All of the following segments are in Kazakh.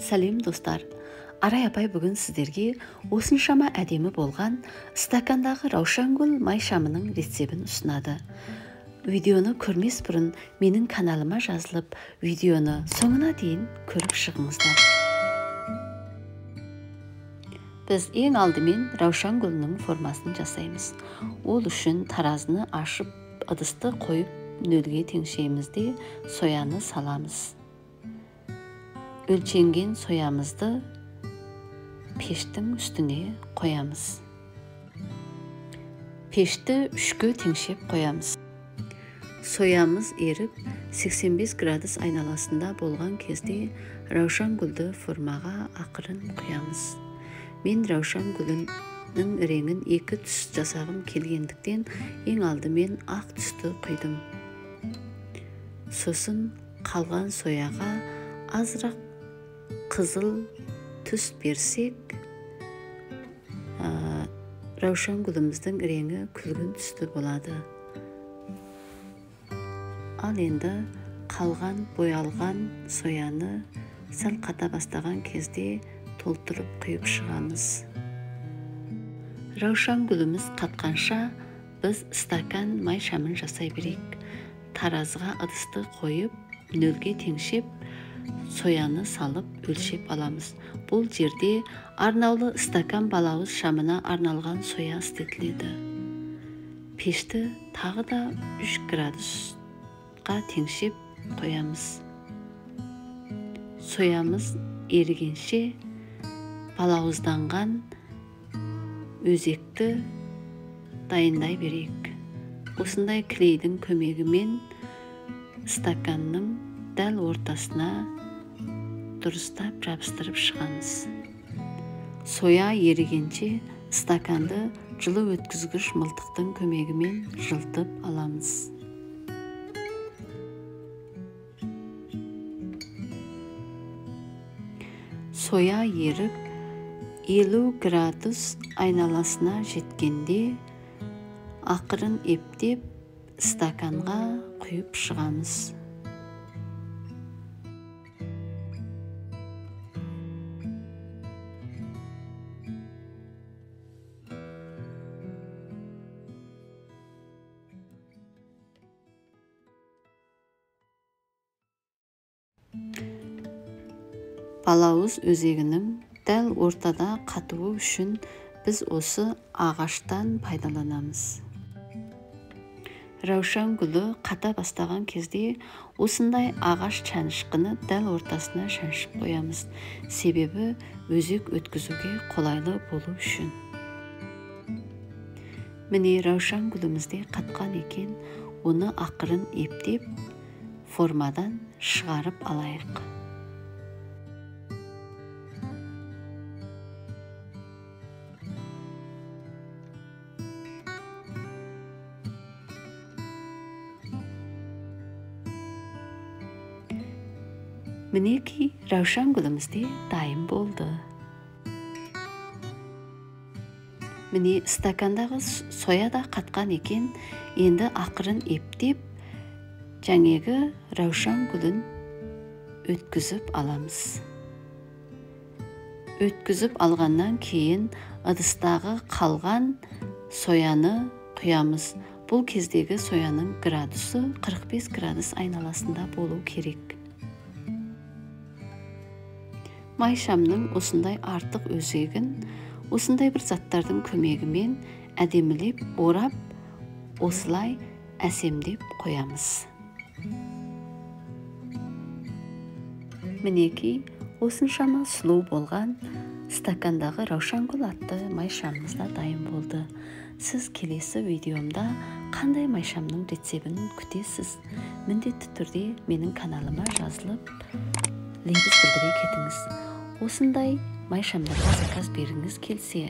Сәлем достар. Арай апай бүгін сіздерге осыншама әдемі болған стакандағы раушангүл май шамының рецебін ұсынады. Видеоны көрмес бұрын менің каналыма жазылып, видеоны соңына дейін көріп шығыңыздар. Біз ең алдымен раушангүлінің формасын жасаймыз. Ол үшін таразыны ашып, ыдысты қойып, нөлге теңшейміз де сояны саламыз. Өлченген соямызды пештің үстіне қоямыз. Пешті 3-ке теңшеп қоямыз. Соямыз еріп 85 градус айналасында болған кезде раушангүлді формаға ақырын құямыз. Мен раушангүлінің реңін 2 түс жасағым келгендіктен ең алдымен ақ түсті құйдым. Сосын қалған сояға азырақ қызыл түс берсек, раушангүліміздің реңі күлгін түсті болады. Ал енді қалған боялған сояны сәл қата бастаған кезде толтырып құйып шығамыз. Раушангүліміз қатқанша біз стакан май шамын жасай берейік. Таразыға ыдысты қойып, нөлге теңшеп, сояны салып өлшеп аламыз. Бұл жерде арнаулы стакан балауыз шамына арналған соя істетіледі. Пешті тағы да 3 градусқа теңшеп қоямыз. Соямыз ерігенше балауызданған өзекті дайындай берейік. Осындай клейдің көмегімен стаканның дәл ортасына дұрыстап жабыстырып шығамыз. Соя ерігенше стаканды жылы өткізгіш мылтықтың көмегімен жылтып аламыз. Соя еріп 50 градус айналасына жеткенде ақырын ептеп стаканға құйып шығамыз. Балауыз өзегінің дәл ортада қатуы үшін біз осы ағаштан пайдаланамыз. Раушангүлі қата бастаған кезде осындай ағаш шанышқыны дәл ортасына шаншып қоямыз. Себебі өзек өткізуге қолайлы болу үшін. Міне раушангүлімізде қатқан екен, оны ақырын ептеп формадан шығарып алайық. Мінеки раушангүлімізде дайын болды. Міне стакандағы соя да қатқан екен, енді ақырын ептеп жаңегі раушангүлін өткізіп аламыз. Өткізіп алғаннан кейін ыдыстағы қалған сояны құямыз. Бұл кездегі сояның градусы 45 градус айналасында болу керек. Май шамның осындай артық өзегін осындай бір заттардың көмегімен әдемілеп, орап, осылай әсемдеп қоямыз. Мінеки осыншама сұлу болған стакандағы раушангүл атты май шамымыз да дайын болды. Сіз келесі видеомда қандай май шамның рецебін күтесіз? Міндетті түрде менің каналыма жазылып, лебіз білдіре кетіңіз. Осындай май шамдарға заказ бергіңіз келсе,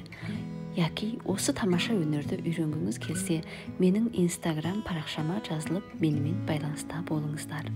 яки осы тамаша өнерді үйренгіңіз келсе, менің инстаграм парақшама жазылып, менімен байланыста болыңыздар.